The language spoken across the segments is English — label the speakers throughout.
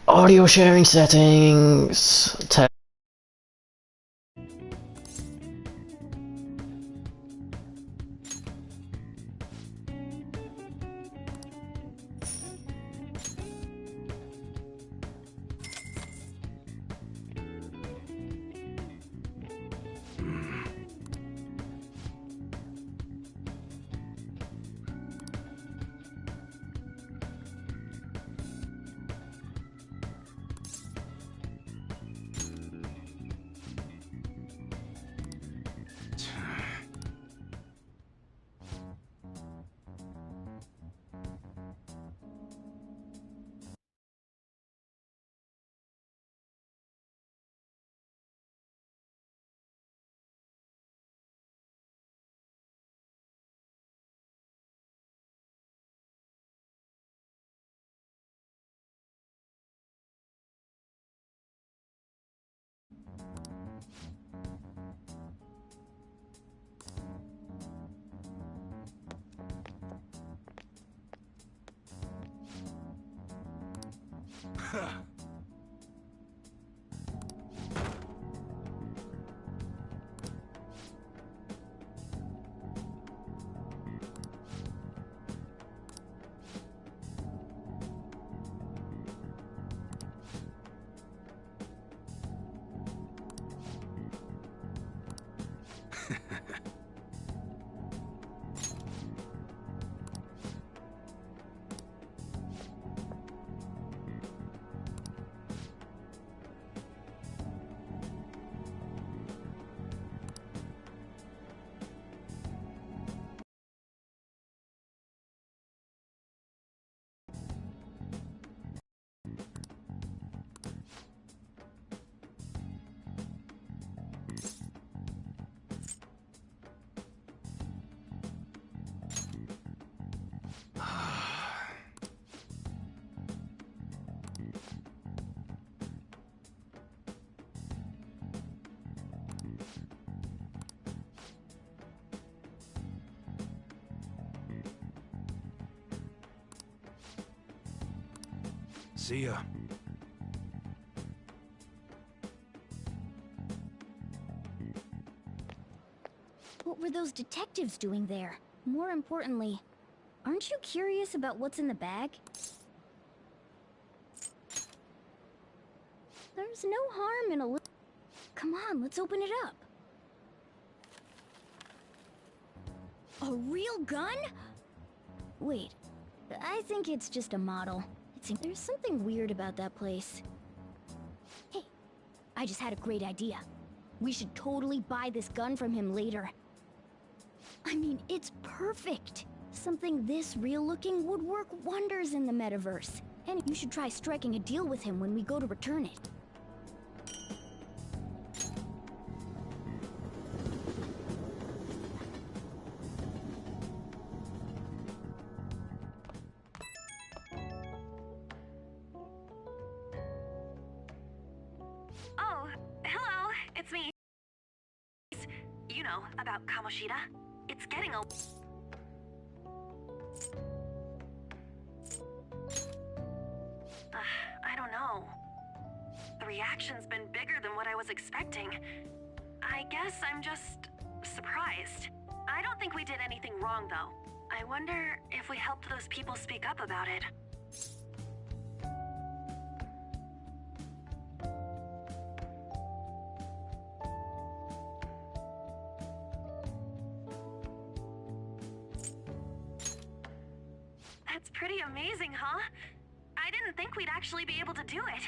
Speaker 1: Audio sharing settings.
Speaker 2: See ya.
Speaker 3: What were those detectives doing there? More importantly, aren't you curious about what's in the bag? There's no harm in a little... Come on, let's open it up. A real gun? Wait, I think it's just a model. There's something weird about that place. Hey, I just had a great idea. We should totally buy this gun from him later. I mean, it's perfect. Something this real-looking would work wonders in the metaverse. And you should try striking a deal with him when we go to return it.
Speaker 4: Oh, hello, it's me. You know, about Kamoshida. It's getting a... I don't know. The reaction's been bigger than what I was expecting. I guess I'm just... surprised. I don't think we did anything wrong, though. I wonder if we helped those people speak up about it. That's pretty amazing, huh? I didn't think we'd actually be able to do it.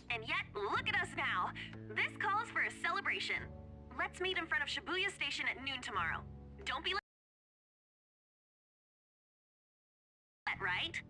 Speaker 4: And yet, look at us now. This calls for a celebration. Let's meet in front of Shibuya Station at noon tomorrow. Don't be late, right?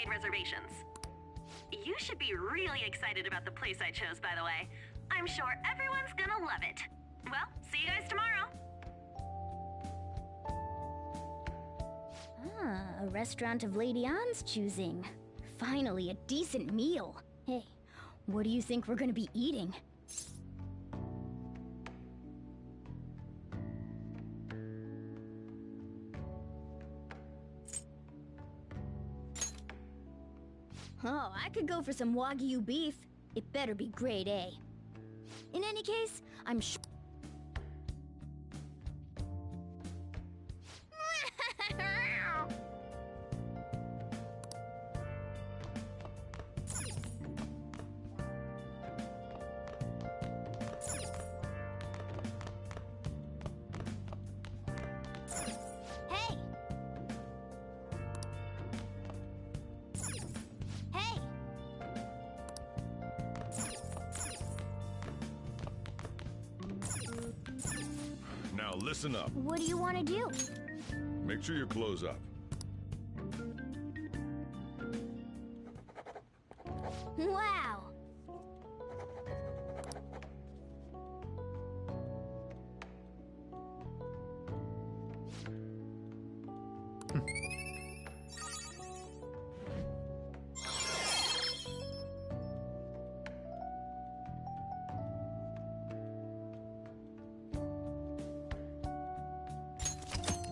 Speaker 4: made reservations. You should be really excited about the place I chose, by the way. I'm sure everyone's gonna love it. Well, see you guys tomorrow.
Speaker 3: Ah, a restaurant of Lady Ann's choosing. Finally, a decent meal. Hey, what do you think we're gonna be eating? Oh, I could go for some Wagyu beef. It better be grade A. In any case, I'm sure. Hey! Hey!
Speaker 2: Now listen up.
Speaker 3: What do you want to do?
Speaker 2: Make sure you close up.
Speaker 3: Wow!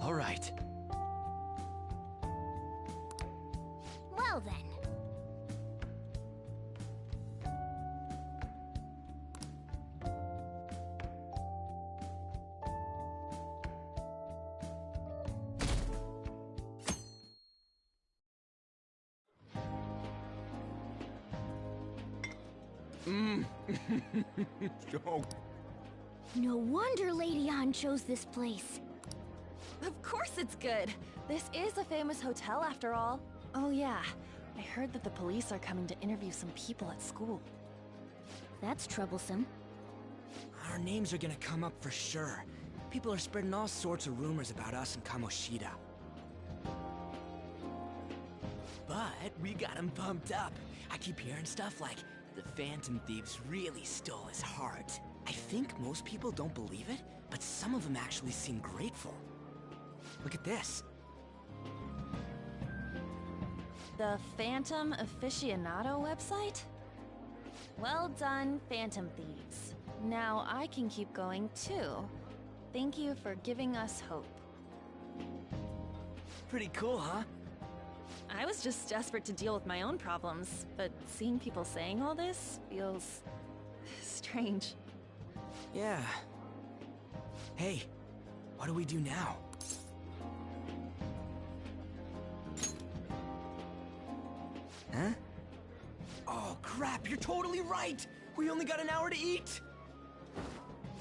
Speaker 1: All right.
Speaker 3: Well then.
Speaker 5: Oh,
Speaker 3: No wonder Lady Anne chose this place.
Speaker 6: Of course it's good. This is a famous hotel after all. Oh yeah, I heard that the police are coming to interview some people at school.
Speaker 3: That's troublesome.
Speaker 5: our names are gonna come up for sure. People are spreading all sorts of rumors about us and Kamoshida. But we got him pumped up. I keep hearing stuff like, the Phantom Thieves really stole his heart. I think most people don't believe it, but some of them actually seem grateful. Look at this.
Speaker 6: The Phantom Aficionado website? Well done, Phantom Thieves. Now I can keep going too. Thank you for giving us hope.
Speaker 5: Pretty cool, huh?
Speaker 6: I was just desperate to deal with my own problems, but seeing people saying all this feels strange.
Speaker 5: Yeah. Hey, what do we do now? Huh? Oh crap, you're totally right! We only got an hour to eat!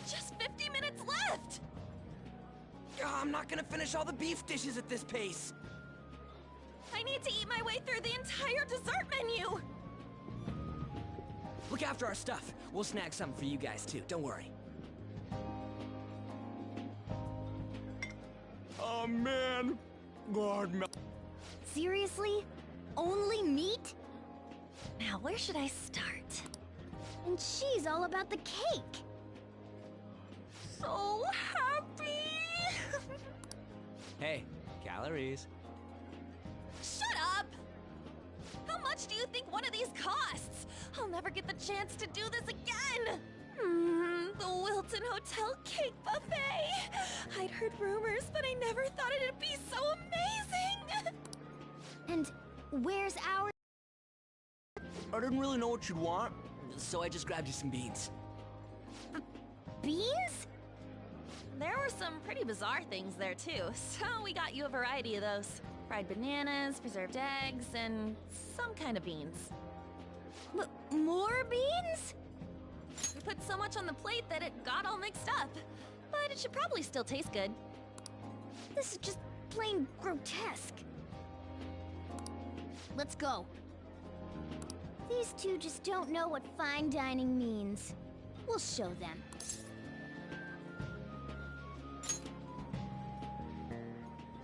Speaker 6: Just 50 minutes left!
Speaker 5: I'm not gonna finish all the beef dishes at this pace!
Speaker 6: I need to eat my way through the entire dessert menu!
Speaker 5: Look after our stuff. We'll snag something for you guys too, don't worry. Oh man! God,
Speaker 3: Seriously? Only meat?
Speaker 6: Now, where should I start?
Speaker 3: And she's all about the cake.
Speaker 6: So happy!
Speaker 5: Hey, calories.
Speaker 6: Shut up! How much do you think one of these costs? I'll never get the chance to do this again! The Wilton Hotel Cake Buffet! I'd heard rumors, but I never thought it'd be so amazing!
Speaker 3: And where's our...
Speaker 5: I didn't really know what you'd want, so I just grabbed you some beans.
Speaker 3: beans?
Speaker 6: There were some pretty bizarre things there too, so we got you a variety of those. Fried bananas, preserved eggs, and some kind of beans.
Speaker 3: More beans?
Speaker 6: We put so much on the plate that it got all mixed up. But it should probably still taste good.
Speaker 3: This is just plain grotesque. Let's go. These two just don't know what fine dining means. We'll show them.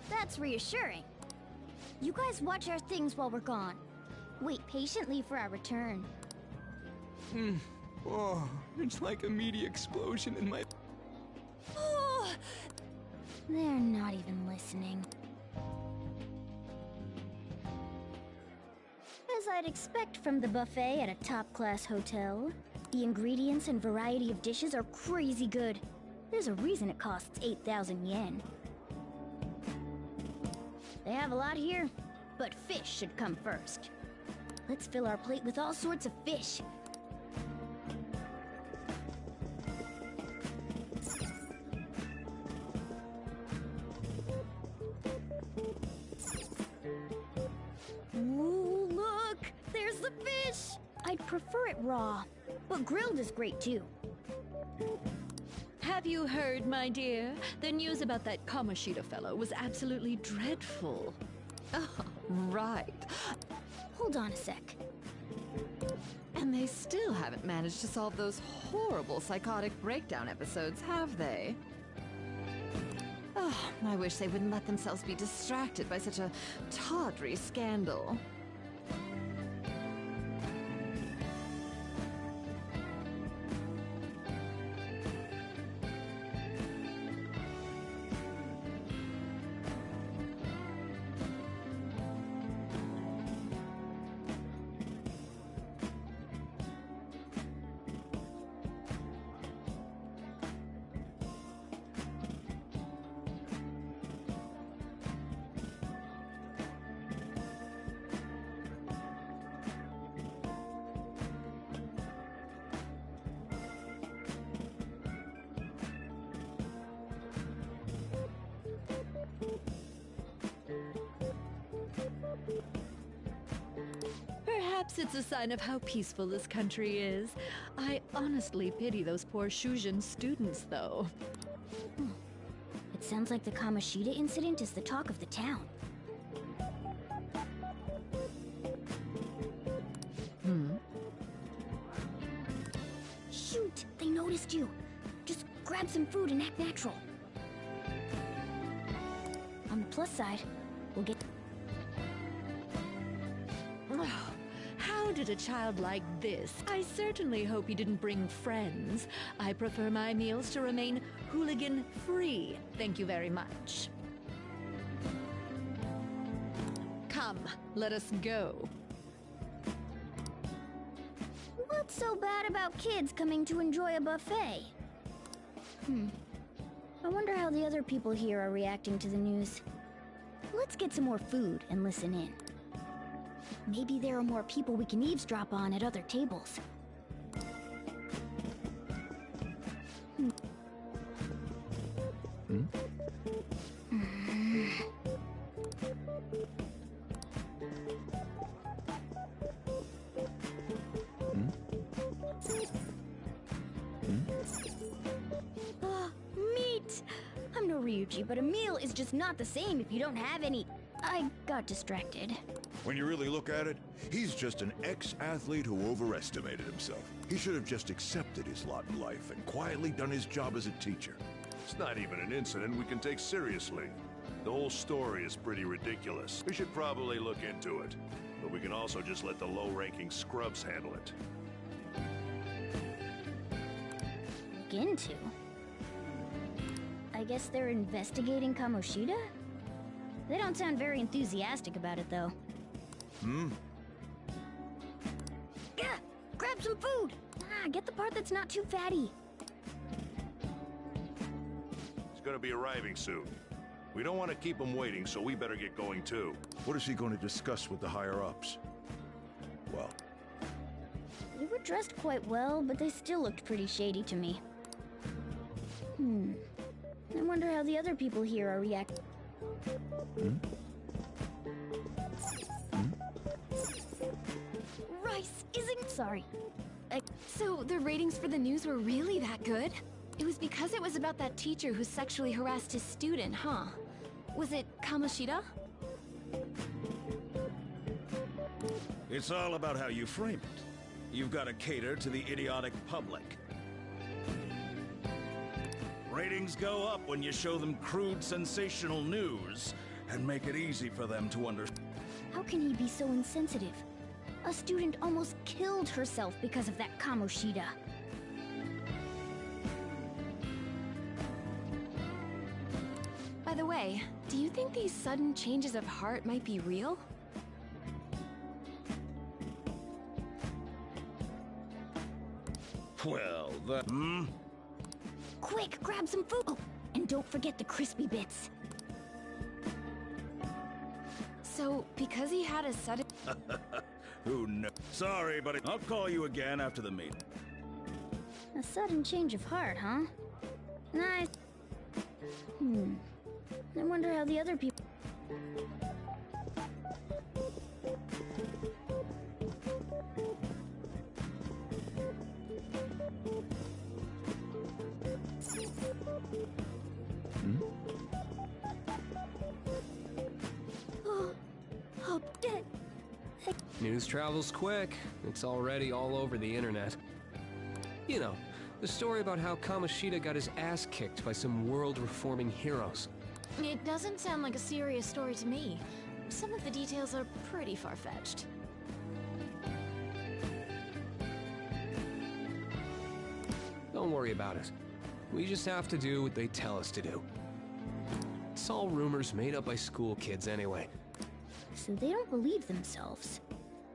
Speaker 3: That's reassuring. You guys watch our things while we're gone. Wait patiently for our return.
Speaker 5: Oh, it's like a media explosion in my...
Speaker 6: Oh,
Speaker 3: They're not even listening. As I'd expect from the buffet at a top-class hotel, the ingredients and variety of dishes are crazy good. There's a reason it costs 8,000 yen. They have a lot here, but fish should come first. Let's fill our plate with all sorts of fish. Ooh, look! There's the fish! I'd prefer it raw, but grilled is great too.
Speaker 7: Have you heard, my dear? The news about that Kamoshida fellow was absolutely dreadful. Oh, right.
Speaker 3: Hold on a sec.
Speaker 7: And they still haven't managed to solve those horrible psychotic breakdown episodes, have they? Oh, I wish they wouldn't let themselves be distracted by such a tawdry scandal. Perhaps it's a sign of how peaceful this country is. I honestly pity those poor Shujin students, though.
Speaker 3: It sounds like the Kamoshida incident is the talk of the town. Shoot! They noticed you! Just grab some food and act natural. On the plus side, we'll get...
Speaker 7: Oh, how did a child like this? I certainly hope he didn't bring friends. I prefer my meals to remain hooligan-free. Thank you very much. Come, let us go.
Speaker 3: What's so bad about kids coming to enjoy a buffet? I wonder how the other people here are reacting to the news. Let's get some more food and listen in. Maybe there are more people we can eavesdrop on at other tables. Meat! I'm no Ryuji, but a meal is just not the same if you don't have any. I got distracted.
Speaker 2: When you really look at it, he's just an ex-athlete who overestimated himself. He should have just accepted his lot in life and quietly done his job as a teacher.
Speaker 8: It's not even an incident we can take seriously. The whole story is pretty ridiculous. We should probably look into it. But we can also just let the low-ranking scrubs handle it.
Speaker 3: Look into? I guess they're investigating Kamoshida? They don't sound very enthusiastic about it, though. Gah! Grab some food! Get the part that's not too fatty.
Speaker 8: He's gonna be arriving soon. We don't want to keep him waiting, so we better get going too.
Speaker 2: What is he going to discuss with the higher-ups? Well,
Speaker 3: They were dressed quite well, but they still looked pretty shady to me. I wonder how the other people here are reacting.
Speaker 6: Rice isn't...
Speaker 3: Sorry.
Speaker 6: So the ratings for the news were really that good? It was because it was about that teacher who sexually harassed his student, huh? Was it Kamoshida?
Speaker 9: It's all about how you frame it. You've got to cater to the idiotic public. Ratings go up when you show them crude, sensational news and make it easy for them to understand.
Speaker 3: How can he be so insensitive? A student almost killed herself because of that Kamoshida.
Speaker 6: By the way, do you think these sudden changes of heart might be real?
Speaker 9: Well,
Speaker 3: Quick, grab some food! Oh, and don't forget the crispy bits.
Speaker 6: So, because he had a sudden...
Speaker 9: who knows? Sorry, buddy. I'll call you again after the meeting.
Speaker 3: A sudden change of heart, huh? Nice. I wonder how the other people... Oh, dead.
Speaker 10: News travels quick. It's already all over the internet. You know, the story about how Kamoshida got his ass kicked by some world-reforming heroes.
Speaker 11: It doesn't sound like a serious story to me. Some of the details are pretty far-fetched.
Speaker 10: Don't worry about it. We just have to do what they tell us to do. It's all rumors made up by school kids anyway.
Speaker 3: So they don't believe themselves.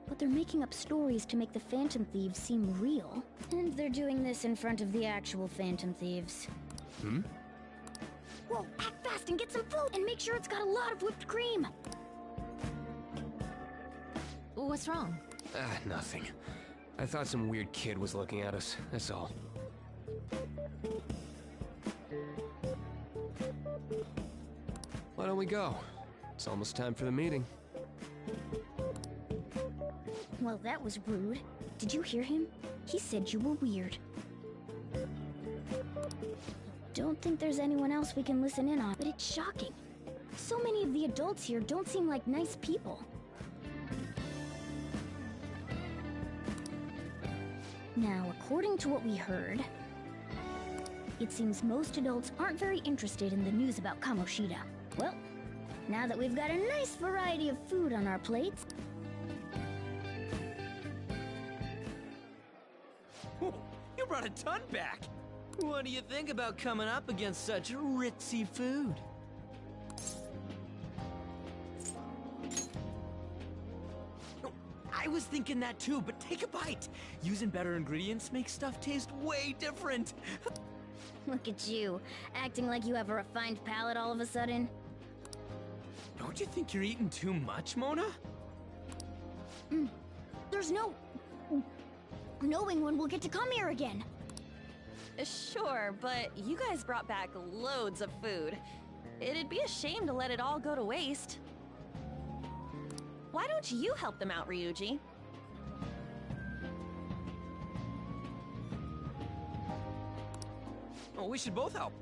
Speaker 3: But they're making up stories to make the Phantom Thieves seem real. And they're doing this in front of the actual Phantom Thieves. Whoa, act fast and get some food! And make sure it's got a lot of whipped cream!
Speaker 11: What's wrong?
Speaker 10: Nothing. I thought some weird kid was looking at us, that's all. Why don't we go? It's almost time for the meeting.
Speaker 3: Well, that was rude. Did you hear him? He said you were weird. Don't think there's anyone else we can listen in on, but it's shocking. So many of the adults here don't seem like nice people. Now, according to what we heard, it seems most adults aren't very interested in the news about Kamoshida. Well, now that we've got a nice variety of food on our plates...
Speaker 5: You brought a ton back! What do you think about coming up against such ritzy food? I was thinking that too, but take a bite! Using better ingredients makes stuff taste way different!
Speaker 3: Look at you, acting like you have a refined palate all of a sudden.
Speaker 5: Don't you think you're eating too much, Mona?
Speaker 3: There's no... knowing when we'll get to come here again.
Speaker 6: Sure, but you guys brought back loads of food. It'd be a shame to let it all go to waste. Why don't you help them out, Ryuji?
Speaker 5: Oh, we should both help.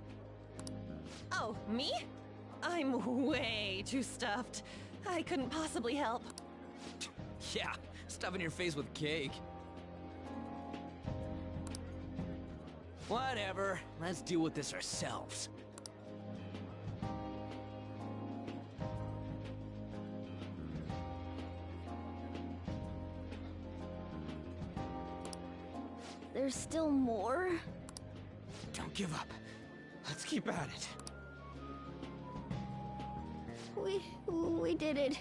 Speaker 6: Oh, me? I'm way too stuffed. I couldn't possibly help.
Speaker 5: Yeah, stuffing your face with cake. Whatever, let's deal with this ourselves.
Speaker 3: There's still more?
Speaker 5: Don't give up. Let's keep at it.
Speaker 3: We did it.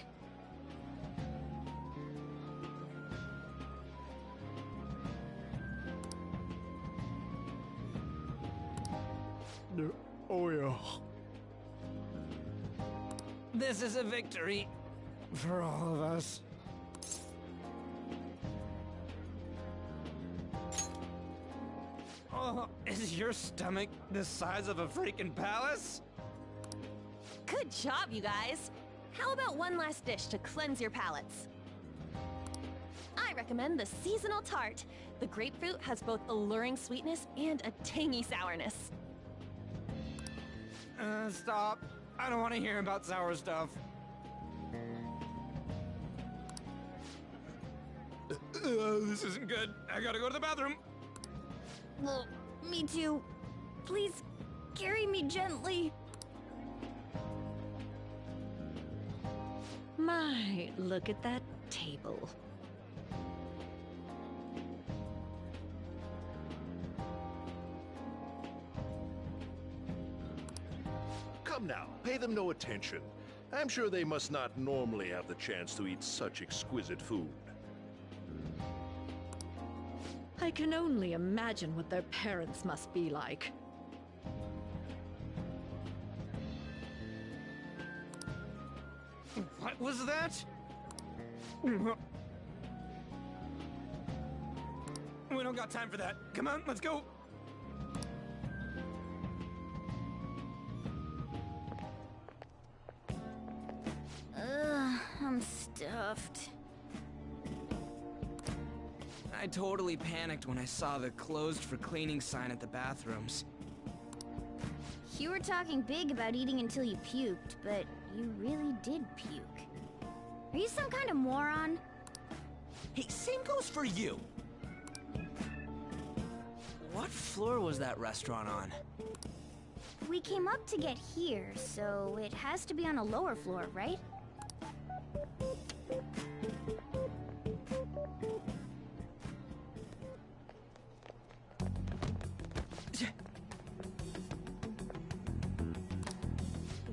Speaker 10: Oh yeah.
Speaker 5: This is a victory for all of us. Oh, is your stomach the size of a freaking palace?
Speaker 6: Good job, you guys. How about one last dish to cleanse your palates? I recommend the seasonal tart. The grapefruit has both alluring sweetness and a tangy sourness.
Speaker 5: Stop. I don't want to hear about sour stuff. This isn't good. I gotta go to the bathroom.
Speaker 3: Well, me too. Please, carry me gently.
Speaker 6: My, look at that table.
Speaker 8: Pay them no attention. I'm sure they must not normally have the chance to eat such exquisite food.
Speaker 7: I can only imagine what their parents must be like.
Speaker 5: What was that? We don't got time for that. Come on, let's go.
Speaker 3: I'm stuffed.
Speaker 5: I totally panicked when I saw the closed for cleaning sign at the bathrooms.
Speaker 3: You were talking big about eating until you puked, but you really did puke. Are you some kind of moron?
Speaker 5: Hey, same goes for you. What floor was that restaurant on?
Speaker 3: We came up to get here, so it has to be on a lower floor, right?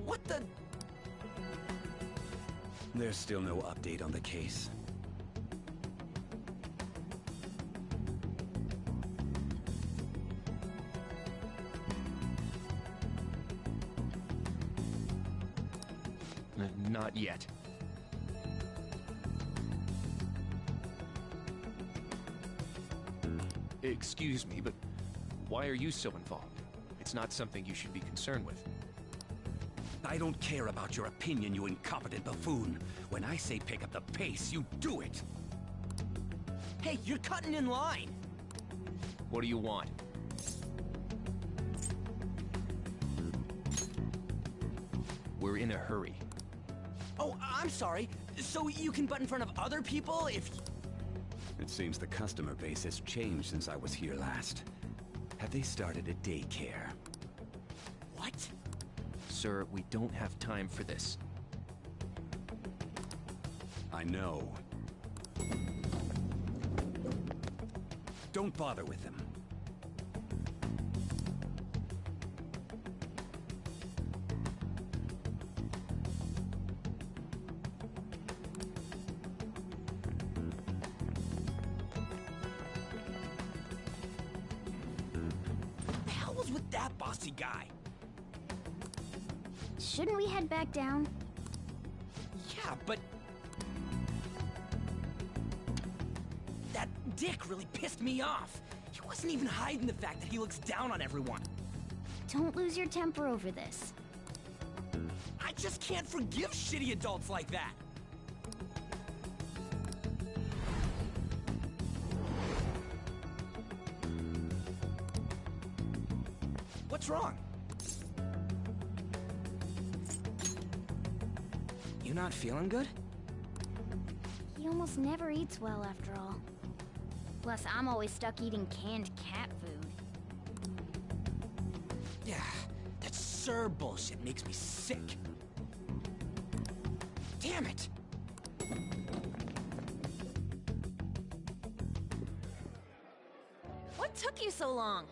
Speaker 5: What the?
Speaker 12: There's still no update on the case.
Speaker 10: Not yet. Excuse me, but why are you so involved? It's not something you should be concerned with.
Speaker 12: I don't care about your opinion, you incompetent buffoon. When I say pick up the pace, you do it.
Speaker 5: Hey, you're cutting in line.
Speaker 10: What do you want? We're in a hurry.
Speaker 5: Oh, I'm sorry. So you can butt in front of other people if...
Speaker 12: It seems the customer base has changed since I was here last. Have they started a daycare?
Speaker 5: What?
Speaker 10: Sir, we don't have time for this.
Speaker 12: I know. Don't bother with them.
Speaker 5: What the hell was with that bossy guy?
Speaker 3: Shouldn't we head back down?
Speaker 5: Yeah, but... that dick really pissed me off. He wasn't even hiding the fact that he looks down on everyone.
Speaker 3: Don't lose your temper over this.
Speaker 5: I just can't forgive shitty adults like that. What's wrong? You not feeling good?
Speaker 3: He almost never eats well after all. Plus, I'm always stuck eating canned cat food.
Speaker 5: Yeah, that Sir bullshit makes me sick. Damn it!
Speaker 6: What took you so long?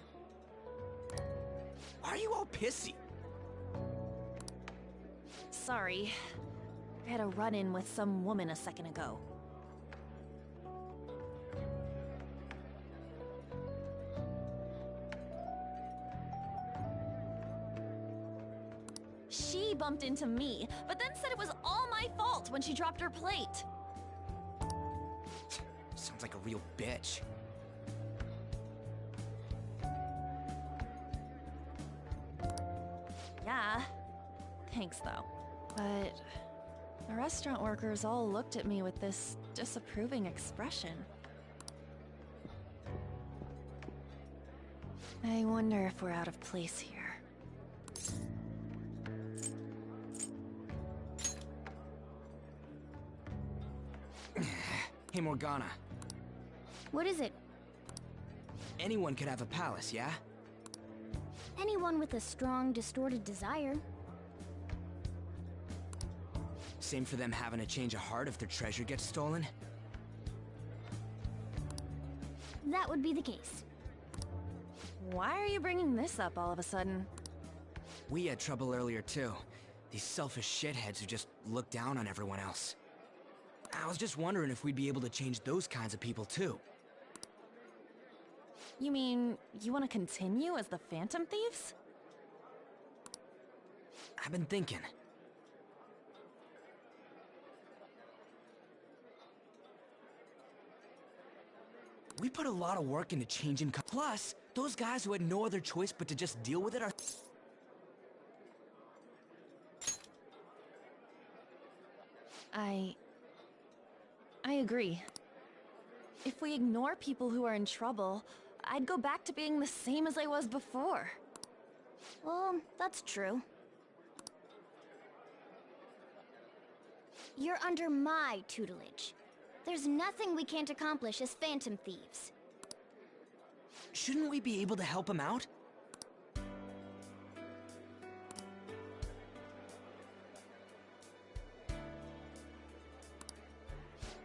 Speaker 5: Why are you all pissy?
Speaker 6: Sorry. I had a run-in with some woman a second ago. She bumped into me, but then said it was all my fault when she dropped her plate.
Speaker 5: Sounds like a real bitch.
Speaker 6: Yeah. Thanks, though. But the restaurant workers all looked at me with this disapproving expression. I wonder if we're out of place here.
Speaker 5: Hey, Morgana.
Speaker 3: What is it?
Speaker 5: Anyone could have a palace, yeah?
Speaker 3: Anyone with a strong, distorted desire.
Speaker 5: Same for them having a change of heart if their treasure gets stolen?
Speaker 3: That would be the case.
Speaker 6: Why are you bringing this up all of a sudden?
Speaker 5: We had trouble earlier too. These selfish shitheads who just look down on everyone else. I was just wondering if we'd be able to change those kinds of people too.
Speaker 6: You mean, you want to continue as the Phantom Thieves?
Speaker 5: I've been thinking. We put a lot of work into changing plus, those guys who had no other choice but to just deal with it are...
Speaker 6: I agree. If we ignore people who are in trouble, I'd go back to being the same as I was before.
Speaker 3: Well, that's true. You're under my tutelage. There's nothing we can't accomplish as Phantom Thieves.
Speaker 5: Shouldn't we be able to help him out?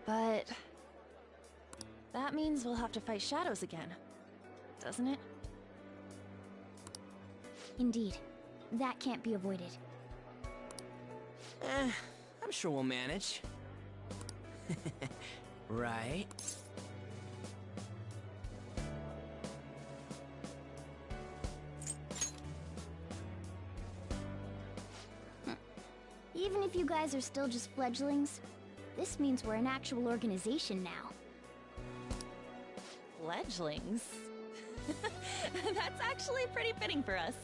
Speaker 6: But... that means we'll have to fight shadows again, doesn't it?
Speaker 3: Indeed. That can't be avoided.
Speaker 5: I'm sure we'll manage. Right?
Speaker 3: Even if you guys are still just fledglings, this means we're an actual organization now.
Speaker 6: Fledglings? That's actually pretty fitting for us.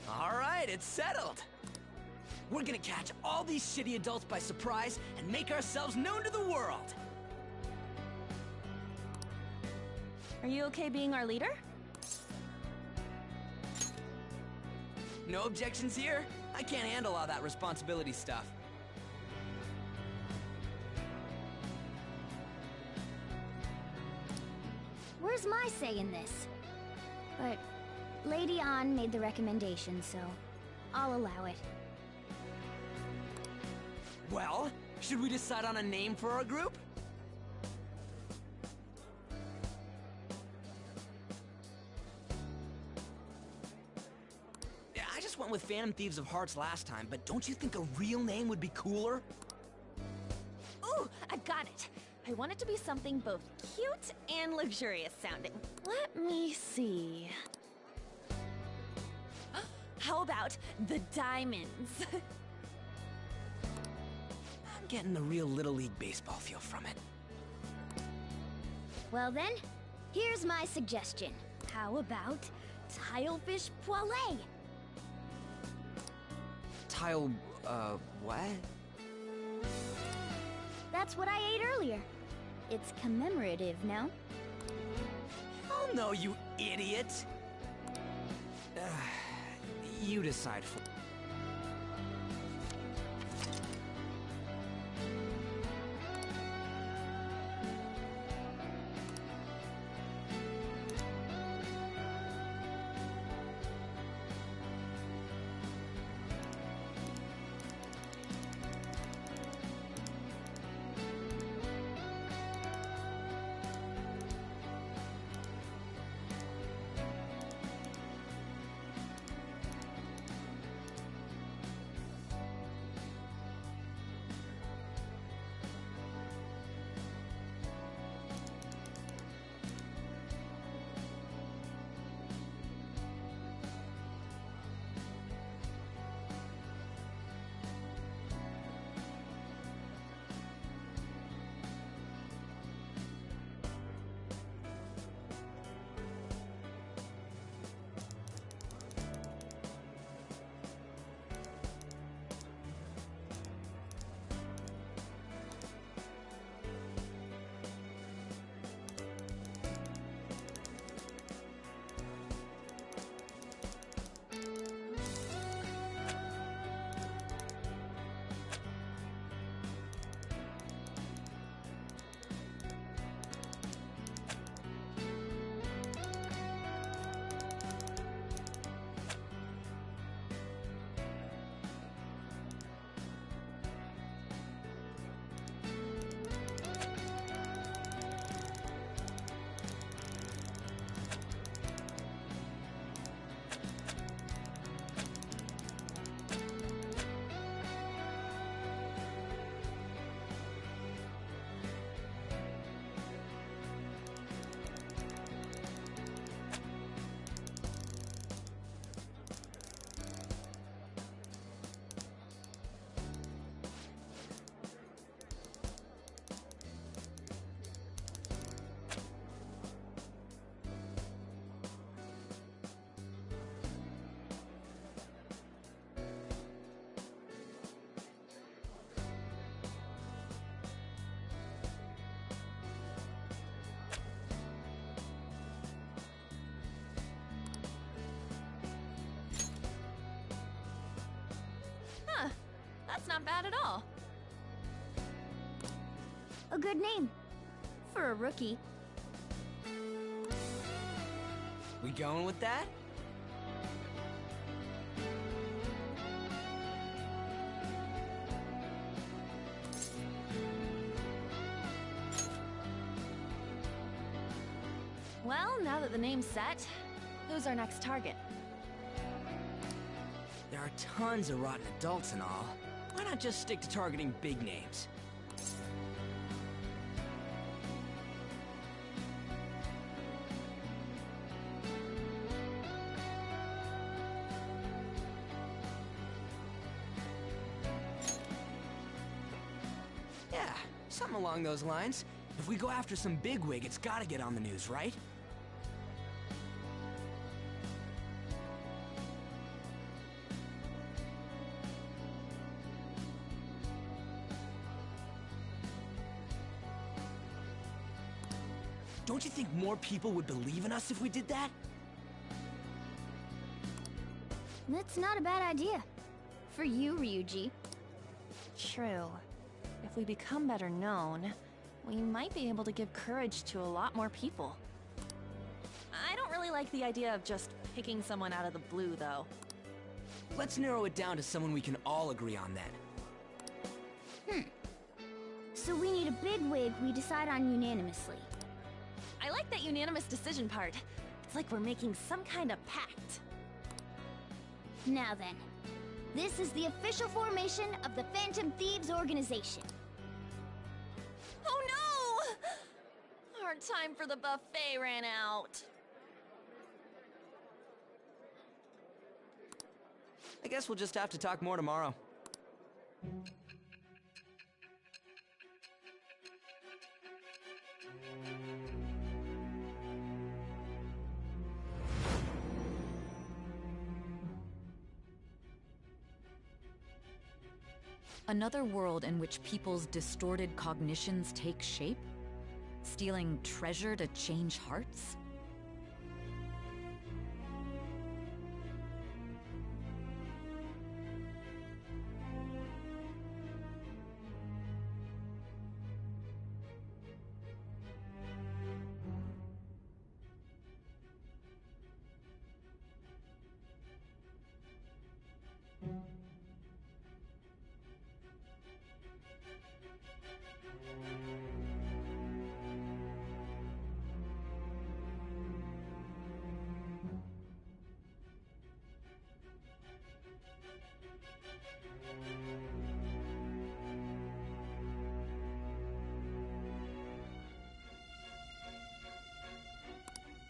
Speaker 5: All right, it's settled. We're gonna catch all these shitty adults by surprise and make ourselves known to the world.
Speaker 6: Are you okay being our leader?
Speaker 5: No objections here? I can't handle all that responsibility stuff.
Speaker 3: Where's my say in this? But Lady An made the recommendation, so I'll allow it.
Speaker 5: Well, should we decide on a name for our group? Yeah, I just went with Phantom Thieves of Hearts last time, but don't you think a real name would be cooler?
Speaker 6: Ooh, I got it. I want it to be something both cute and luxurious sounding. Let me see. How about the Diamonds?
Speaker 5: I'm getting the real Little League Baseball feel from it.
Speaker 3: Well then, here's my suggestion. How about Tilefish Poêlée?
Speaker 5: What?
Speaker 3: That's what I ate earlier. It's commemorative, no?
Speaker 5: Oh no, you idiot! You decide for...
Speaker 6: not bad at all.
Speaker 3: A good name. For a rookie.
Speaker 5: We going with that?
Speaker 6: Well, now that the name's set, who's our next target?
Speaker 5: There are tons of rotten adults and all. Why not just stick to targeting big names? Yeah, something along those lines. If we go after some bigwig, it's gotta get on the news, right? Don't you think more people would believe in us if we did that?
Speaker 3: That's not a bad idea. For you, Ryuji.
Speaker 6: True. If we become better known, we might be able to give courage to a lot more people. I don't really like the idea of just picking someone out of the blue, though.
Speaker 5: Let's narrow it down to someone we can all agree on then.
Speaker 3: So we need a bigwig we decide on unanimously.
Speaker 6: I like that unanimous decision part. It's like we're making some kind of pact.
Speaker 3: Now then, this is the official formation of the Phantom Thieves organization.
Speaker 6: Oh no! Our time for the buffet ran out.
Speaker 5: I guess we'll just have to talk more tomorrow.
Speaker 13: Another world in which people's distorted cognitions take shape? Stealing treasure to change hearts?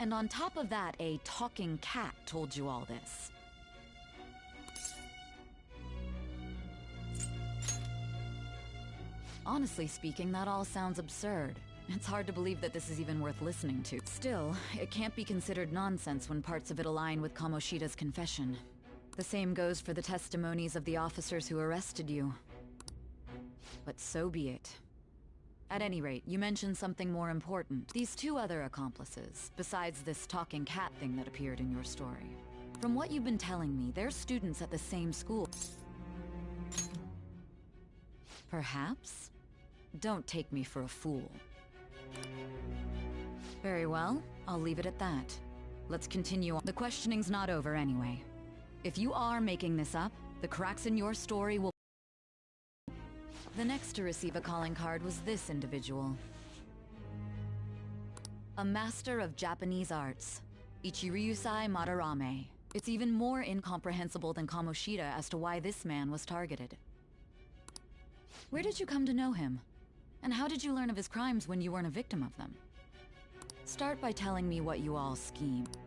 Speaker 13: And on top of that, a talking cat told you all this. Honestly speaking, that all sounds absurd. It's hard to believe that this is even worth listening to. Still, it can't be considered nonsense when parts of it align with Kamoshida's confession. The same goes for the testimonies of the officers who arrested you. But so be it. At any rate, you mentioned something more important. These two other accomplices, besides this talking cat thing that appeared in your story. From what you've been telling me, they're students at the same school. Perhaps? Don't take me for a fool. Very well, I'll leave it at that. Let's continue on. The questioning's not over anyway. If you are making this up, the cracks in your story will... The next to receive a calling card was this individual. A master of Japanese arts, Ichiryusai Madarame. It's even more incomprehensible than Kamoshida as to why this man was targeted. Where did you come to know him? And how did you learn of his crimes when you weren't a victim of them? Start by telling me what you all schemed.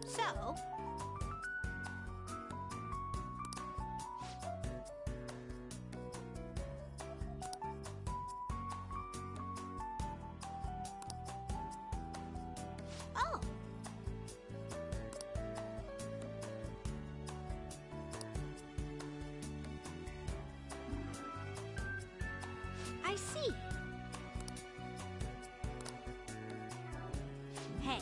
Speaker 6: So... Oh! I see. Hey.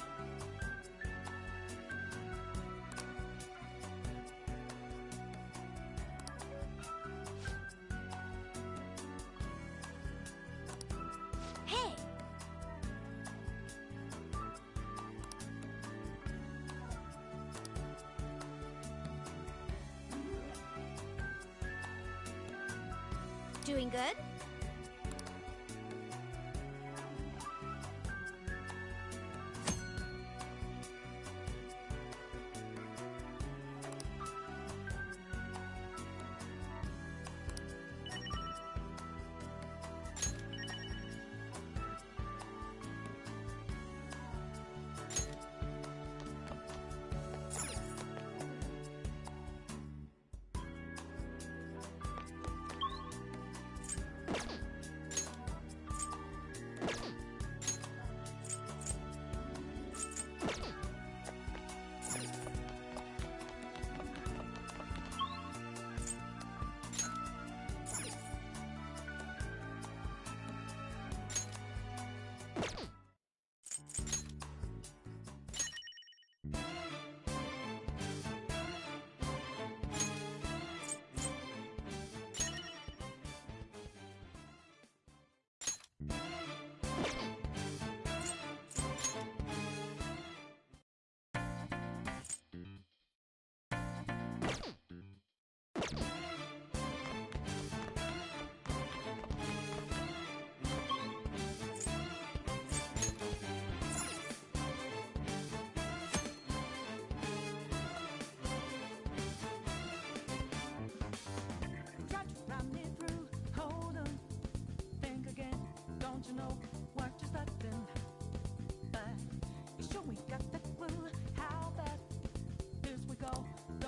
Speaker 6: Hey. Doing good?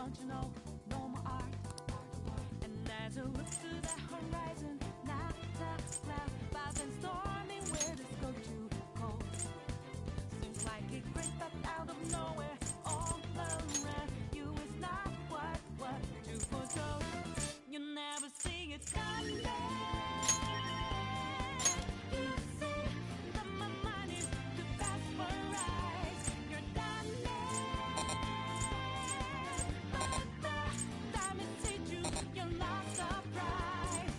Speaker 14: Don't you know, no more art. And as you look to the horizon, not a cloud, clouds and stormy, where does go too cold? Seems like it crept up out of nowhere, all around you is not what you foretold. You never see it coming. You see that my mind is too fast for eyes. You're done but the time it hit you, you're not surprised.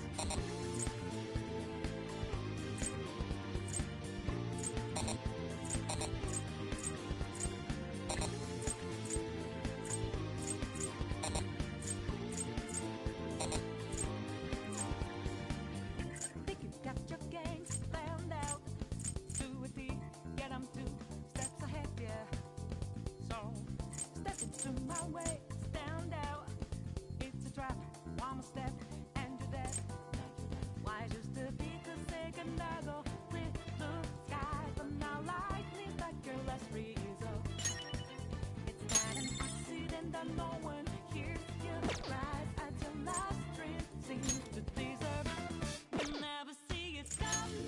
Speaker 14: Think you got your gangs planned out. Do it deep, get 'em 2 steps ahead, yeah. So, step into my way, stand out. It's a trap, one more step, and you're dead. Why just a beat a second ago? Clear blue skies, but now lightning like your last result. It's not an accident that no one hears you rise at your last dream seems to deserve. You never see it coming.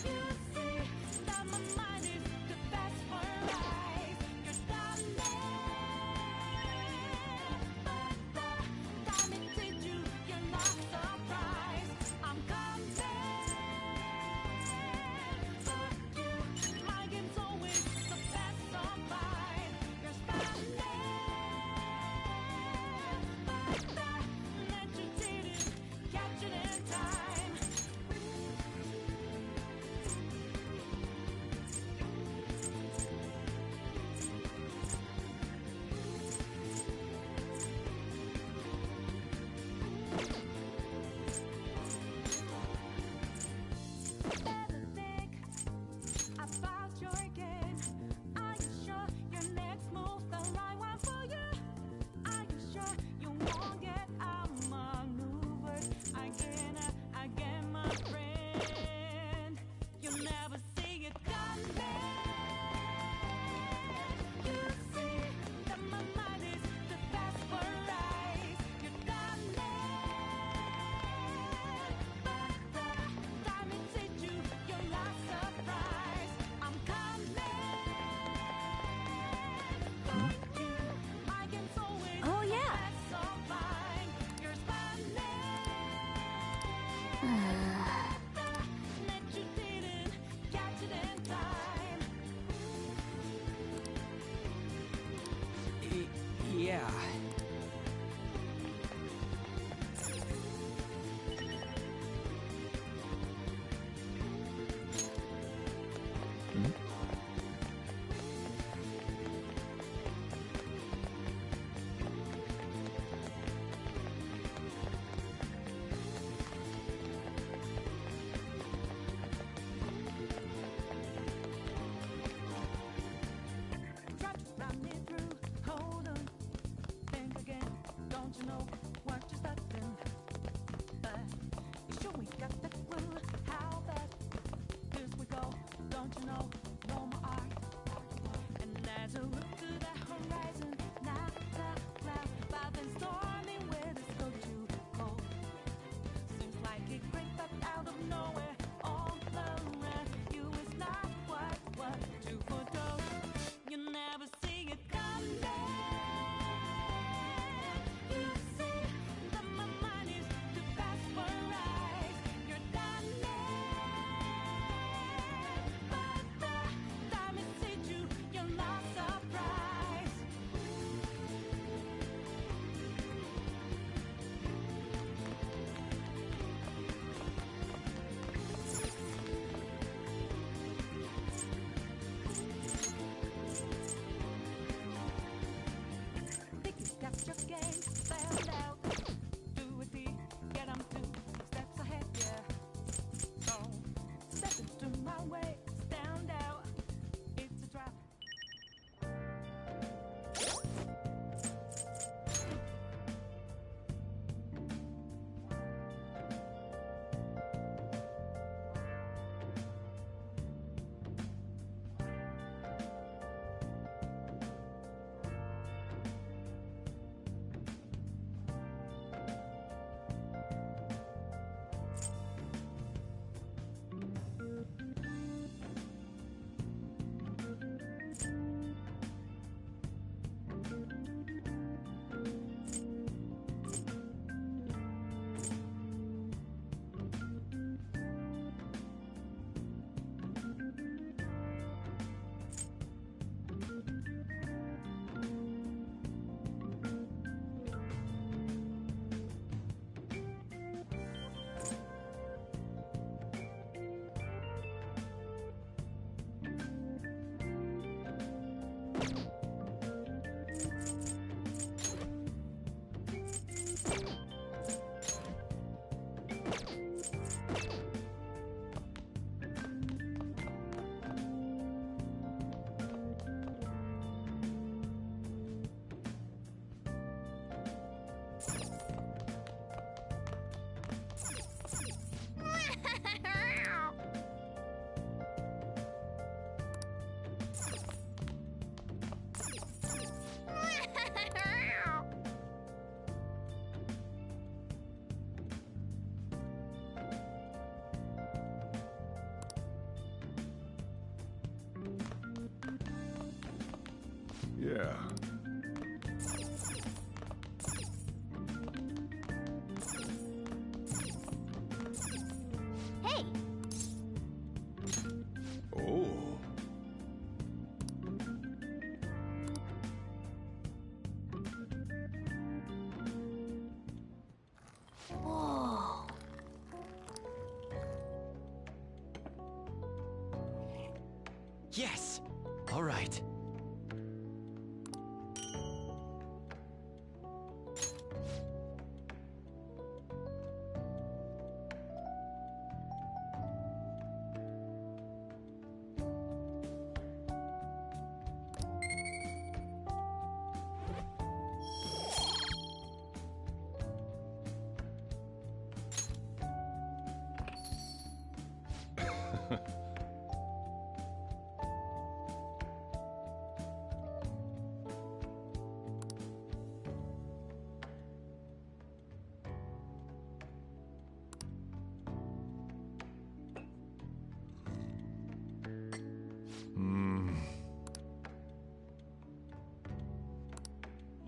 Speaker 14: You see that my mind is too fast for eyes. You're done but the time it hit you, you're not surprised. I'm coming, but my game's always the best of mine. You're smiling, but that you didn't catch it in time. Better think about your game. Are you sure your next move's the right one for you? Are you sure you won't get outmaneuvered again, my friend? You never see it coming. You see that my mind is too fast for eyes. You're done but the time it hit you, you're not surprised. I'm coming, but my game's always
Speaker 3: Oh, yeah.
Speaker 14: the best of mine. You're smiling, that you didn't catch it in time.
Speaker 10: Yeah.
Speaker 14: Try to run me through, hold on.
Speaker 2: Yeah.
Speaker 3: Hey!
Speaker 2: Oh.
Speaker 3: Whoa.
Speaker 5: Yes! All right.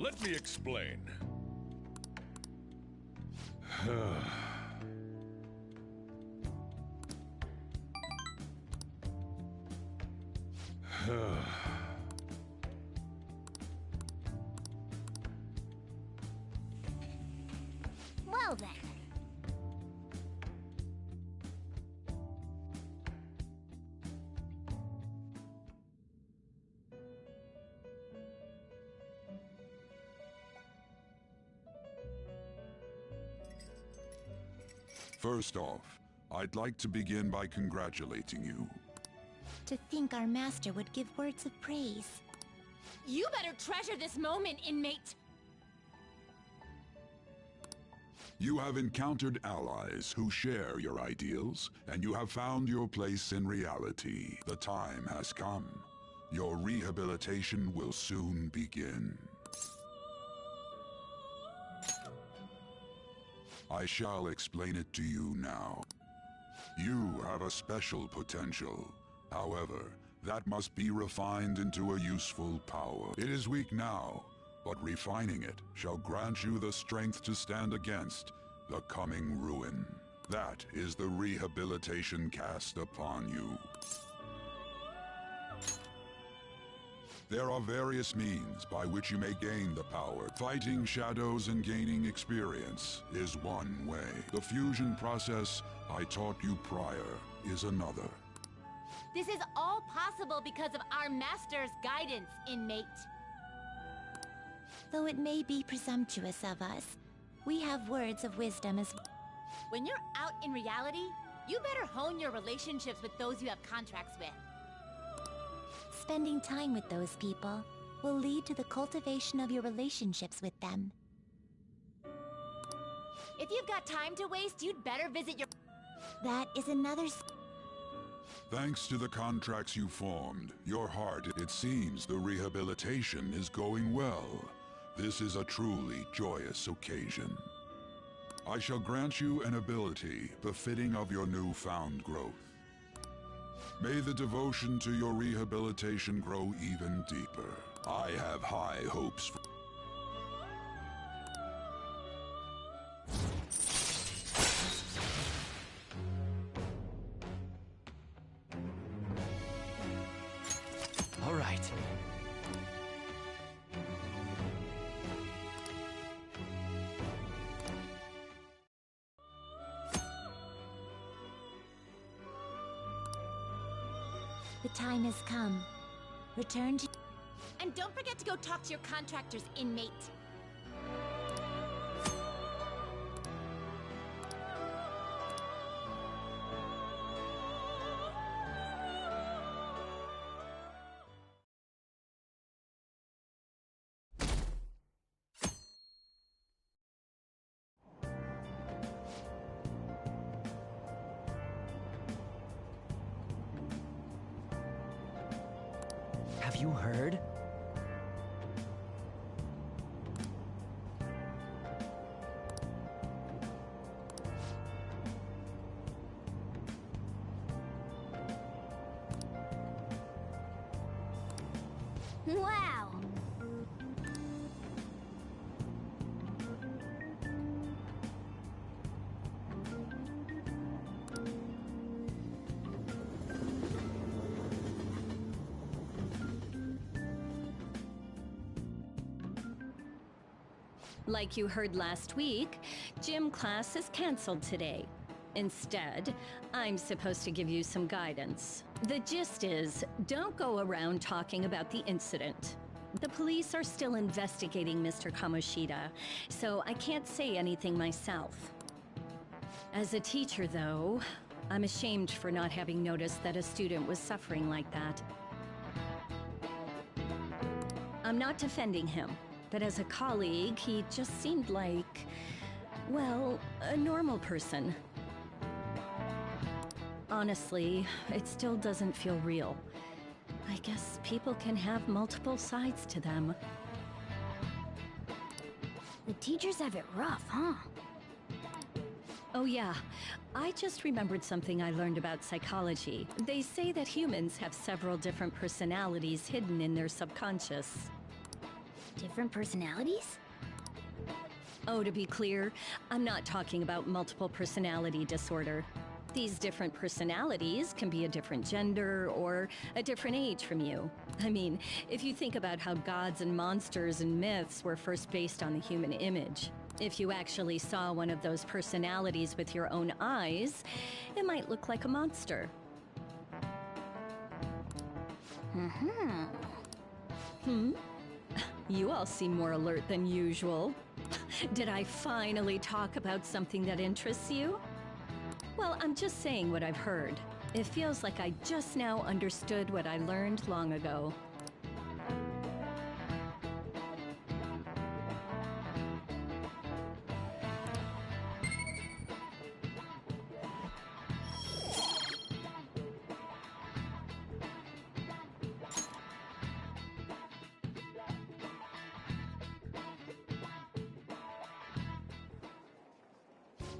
Speaker 8: Let me explain.
Speaker 3: Well then.
Speaker 2: First off, I'd like to begin by congratulating you.
Speaker 15: To think our master would give words of praise.
Speaker 11: You better treasure this moment, inmate!
Speaker 2: You have encountered allies who share your ideals, and you have found your place in reality. The time has come. Your rehabilitation will soon begin. I shall explain it to you now. You have a special potential. However, that must be refined into a useful power. It is weak now, but refining it shall grant you the strength to stand against the coming ruin. That is the rehabilitation cast upon you. There are various means by which you may gain the power. Fighting shadows and gaining experience is one way. The fusion process I taught you prior is another.
Speaker 11: This is all possible because of our master's guidance, inmate.
Speaker 15: Though it may be presumptuous of us, we have words of wisdom as...
Speaker 11: When you're out in reality, you better hone your relationships with those you have contracts with.
Speaker 15: Spending time with those people will lead to the cultivation of your relationships with them.
Speaker 11: If you've got time to waste, you'd better visit your...
Speaker 15: That is another...
Speaker 2: Thanks to the contracts you formed, your heart, it seems the rehabilitation is going well. This is a truly joyous occasion. I shall grant you an ability befitting of your newfound growth. May the devotion to your rehabilitation grow even deeper. I have high hopes for...
Speaker 5: All right.
Speaker 15: The time has come. Return to...
Speaker 11: And don't forget to go talk to your contractors, inmate.
Speaker 5: Have you heard?
Speaker 3: Wow!
Speaker 16: Like you heard last week, gym class is canceled today. Instead, I'm supposed to give you some guidance. The gist is, don't go around talking about the incident. The police are still investigating Mr. Kamoshida, so I can't say anything myself. As a teacher, though, I'm ashamed for not having noticed that a student was suffering like that. I'm not defending him, but as a colleague, he just seemed like, well, a normal person. Honestly, it still doesn't feel real. I guess people can have multiple sides to them.
Speaker 3: The teachers have it rough, huh?
Speaker 16: Oh yeah, I just remembered something I learned about psychology. They say that humans have several different personalities hidden in their subconscious.
Speaker 3: Different personalities?
Speaker 16: Oh, to be clear, I'm not talking about multiple personality disorder. These different personalities can be a different gender or a different age from you. I mean, if you think about how gods and monsters and myths were first based on the human image, if you actually saw one of those personalities with your own eyes, it might look like a monster. You all seem more alert than usual. Did I finally talk about something that interests you? Well, I'm just saying what I've heard. It feels like I just now understood what I learned long ago.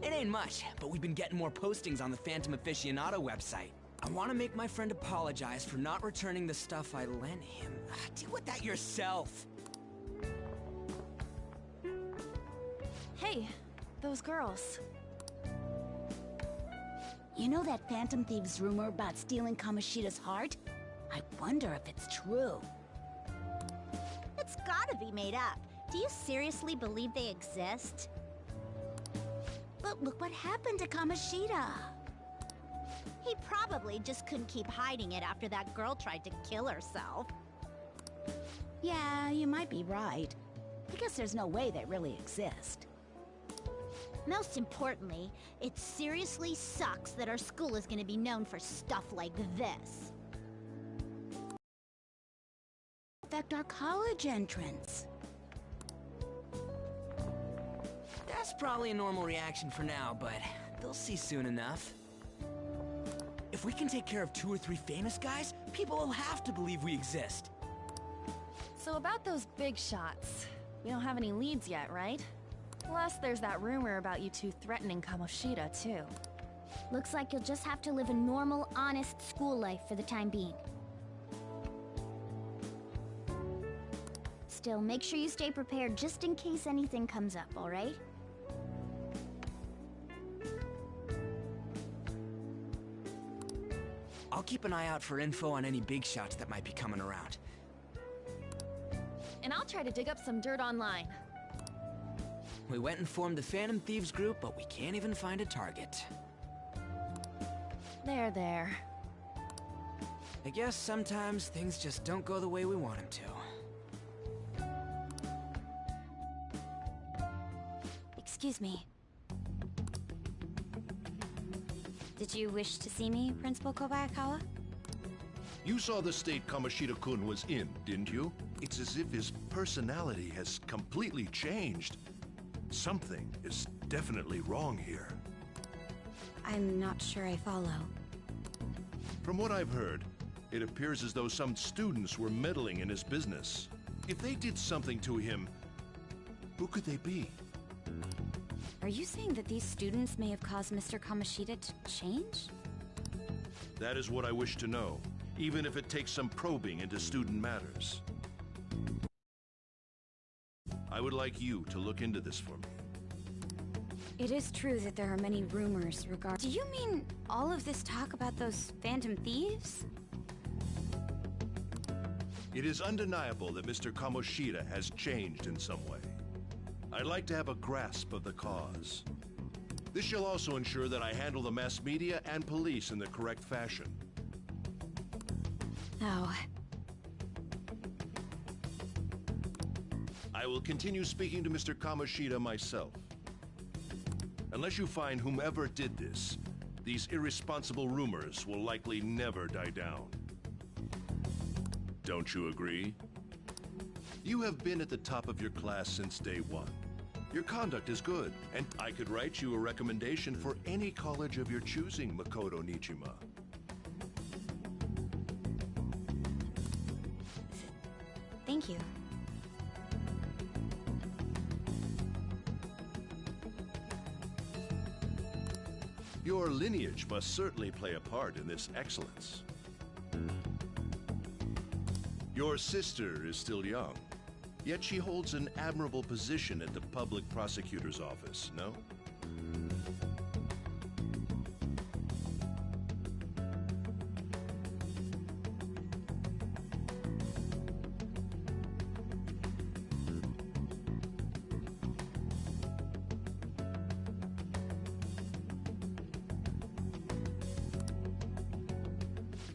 Speaker 5: It ain't much, but we've been getting more postings on the Phantom Aficionado website. I want to make my friend apologize for not returning the stuff I lent him. Deal with that yourself.
Speaker 11: Hey, those girls.
Speaker 15: You know that Phantom Thieves rumor about stealing Kamoshida's heart? I wonder if it's true.
Speaker 17: It's gotta be made up. Do you seriously believe they exist?
Speaker 15: But look what happened to Kamoshida.
Speaker 17: He probably just couldn't keep hiding it after that girl tried to kill herself.
Speaker 15: Yeah, you might be right. I guess there's no way they really exist.
Speaker 17: Most importantly, it seriously sucks that our school is gonna be known for stuff like this.
Speaker 15: Affect our college entrance.
Speaker 5: That's probably a normal reaction for now, but they'll see soon enough. If we can take care of 2 or 3 famous guys, people will have to believe we exist.
Speaker 11: So about those big shots, we don't have any leads yet, right? Plus, there's that rumor about you two threatening Kamoshida, too.
Speaker 3: Looks like you'll just have to live a normal, honest school life for the time being. Still, make sure you stay prepared just in case anything comes up, alright?
Speaker 5: I'll keep an eye out for info on any big shots that might be coming around.
Speaker 11: And I'll try to dig up some dirt online.
Speaker 5: We went and formed the Phantom Thieves group, but we can't even find a target.
Speaker 11: There.
Speaker 5: I guess sometimes things just don't go the way we want them to.
Speaker 3: Excuse me. Did you wish to see me, Principal Kobayakawa?
Speaker 8: You saw the state Kamoshida-kun was in, didn't you? It's as if his personality has completely changed. Something is definitely wrong here.
Speaker 3: I'm not sure I follow.
Speaker 8: From what I've heard, it appears as though some students were meddling in his business. If they did something to him, who could they be?
Speaker 3: Are you saying that these students may have caused Mr. Kamoshida to change?
Speaker 8: That is what I wish to know, even if it takes some probing into student matters. I would like you to look into this for me.
Speaker 3: It is true that there are many rumors regarding... Do you mean all of this talk about those Phantom Thieves?
Speaker 8: It is undeniable that Mr. Kamoshida has changed in some way. I'd like to have a grasp of the cause. This shall also ensure that I handle the mass media and police in the correct fashion.
Speaker 13: Oh.
Speaker 8: I will continue speaking to Mr. Kamoshida myself. Unless you find whomever did this, these irresponsible rumors will likely never die down. Don't you agree? You have been at the top of your class since day one. Your conduct is good, and I could write you a recommendation for any college of your choosing, Makoto Nijima.
Speaker 3: Thank you.
Speaker 8: Your lineage must certainly play a part in this excellence. Your sister is still young, yet she holds an admirable position at the public prosecutor's office, no?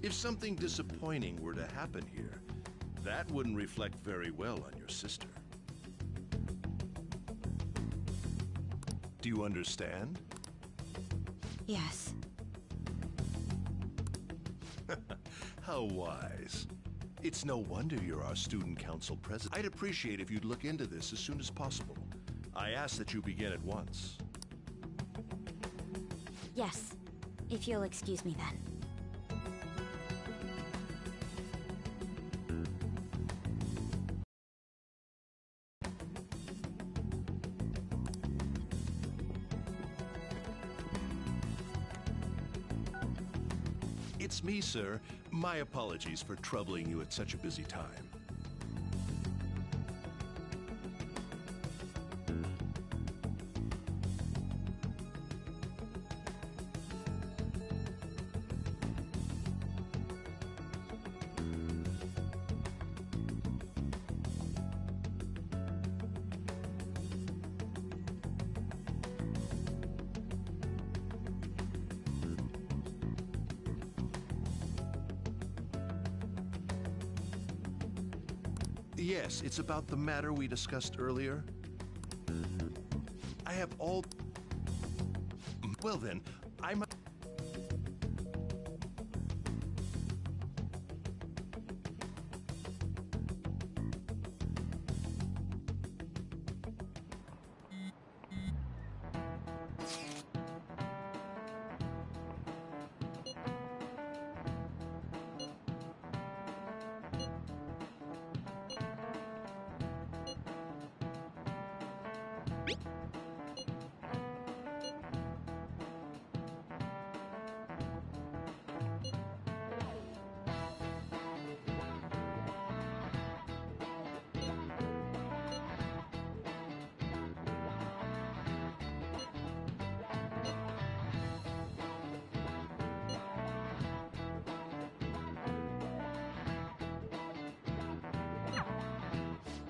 Speaker 8: If something disappointing were to happen here, that wouldn't reflect very well on your sister. Do you understand?
Speaker 3: Yes.
Speaker 8: How wise. It's no wonder you're our student council president. I'd appreciate if you'd look into this as soon as possible. I ask that you begin at once.
Speaker 3: Yes. If you'll excuse me then.
Speaker 8: It's me, sir. My apologies for troubling you at such a busy time. Yes, it's about the matter we discussed earlier. I have all... Well then, I'm...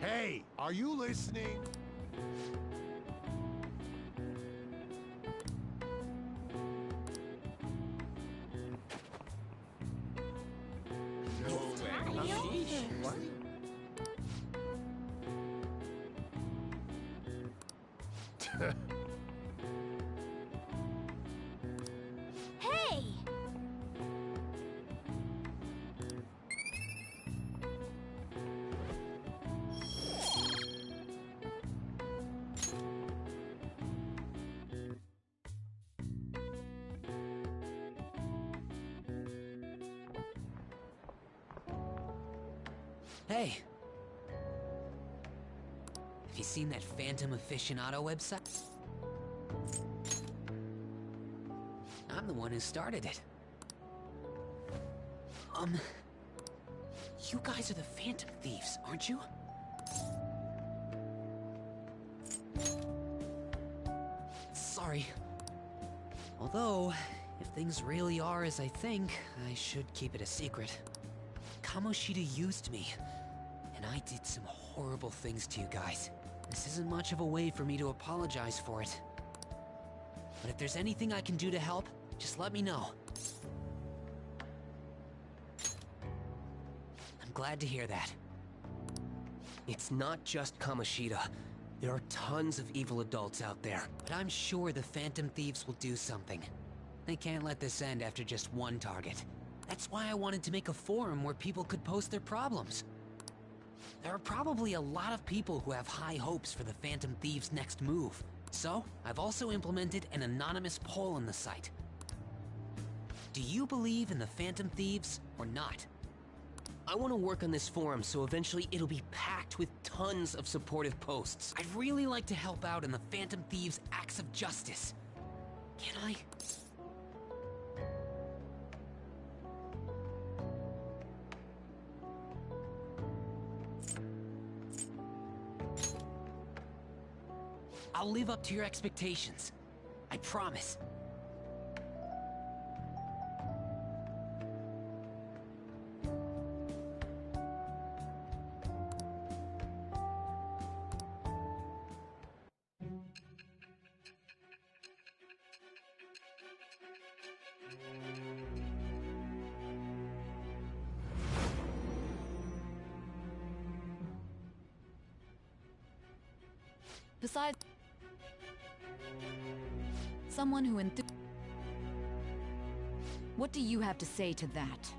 Speaker 18: Hey, are you listening?
Speaker 17: Hey!
Speaker 5: Hey! Have you seen that Phantom Aficionado website? I'm the one who started it. You guys are the Phantom Thieves, aren't you? Sorry. Although, if things really are as I think, I should keep it a secret. Kamoshida used me, and I did some horrible things to you guys. This isn't much of a way for me to apologize for it. But if there's anything I can do to help, just let me know. I'm glad to hear that.
Speaker 10: It's not just Kamoshida. There are tons of evil adults out there.
Speaker 5: But I'm sure the Phantom Thieves will do something. They can't let this end after just one target. That's why I wanted to make a forum where people could post their problems. There are probably a lot of people who have high hopes for the Phantom Thieves' next move. So, I've also implemented an anonymous poll on the site. Do you believe in the Phantom Thieves or not?
Speaker 10: I want to work on this forum so eventually it'll be packed with tons of supportive posts.
Speaker 5: I'd really like to help out in the Phantom Thieves' acts of justice. Can I? I'll live up to your expectations. I promise.
Speaker 13: Besides, someone who What do you have to say to that?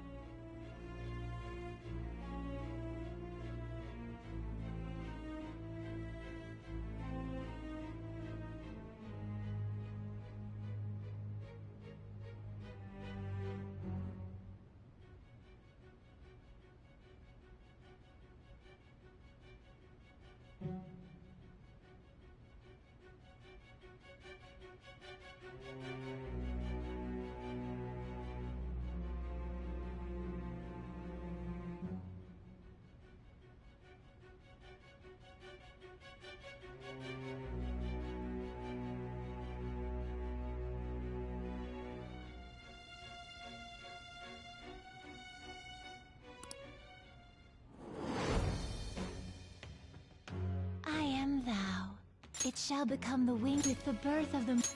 Speaker 17: I am thou. It shall become the wing with the birth of the...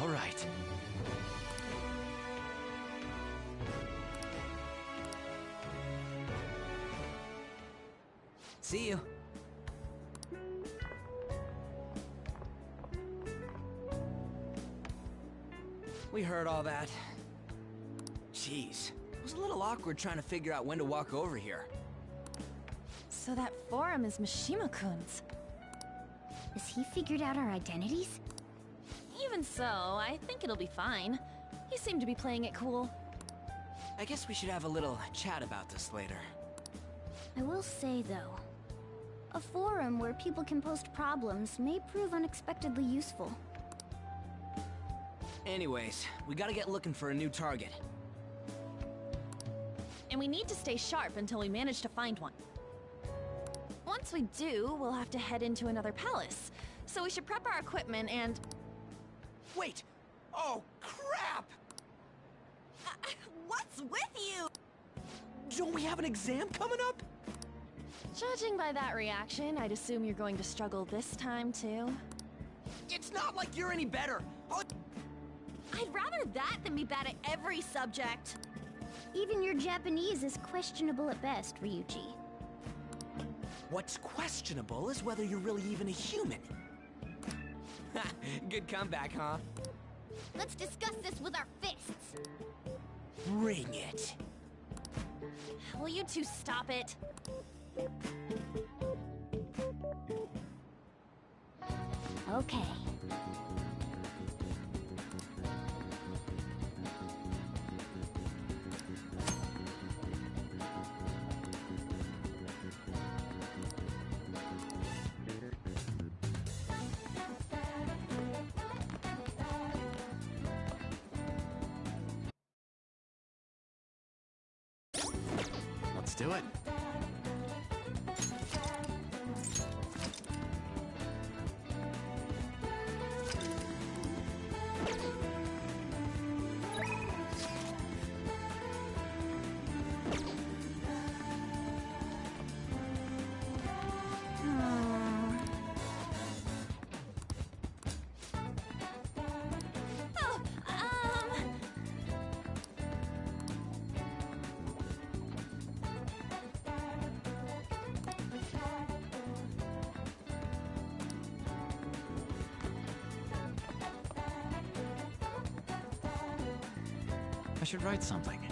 Speaker 5: All right. See you. We heard all that. Jeez, it was a little awkward trying to figure out when to walk over here.
Speaker 11: So that forum is Mishima-kun's.
Speaker 3: Has he figured out our identities?
Speaker 11: Even so, I think it'll be fine. He seemed to be playing it cool.
Speaker 5: I guess we should have a little chat about this later.
Speaker 3: I will say, though, a forum where people can post problems may prove unexpectedly useful.
Speaker 5: Anyways, we gotta get looking for a new target.
Speaker 11: And we need to stay sharp until we manage to find one. Once we do, we'll have to head into another palace. So we should prep our equipment and...
Speaker 5: Wait! Oh, crap!
Speaker 11: What's with you?
Speaker 5: Don't we have an exam coming up?
Speaker 11: Judging by that reaction, I'd assume you're going to struggle this time, too.
Speaker 5: It's not like you're any better! Oh.
Speaker 17: I'd rather that than be bad at every subject.
Speaker 3: Even your Japanese is questionable at best, Ryuji.
Speaker 5: What's questionable is whether you're really even a human. Good comeback, huh?
Speaker 17: Let's discuss this with our fists.
Speaker 5: Bring it.
Speaker 11: Will you two stop it?
Speaker 3: Okay.
Speaker 19: Let's do it. I should write something.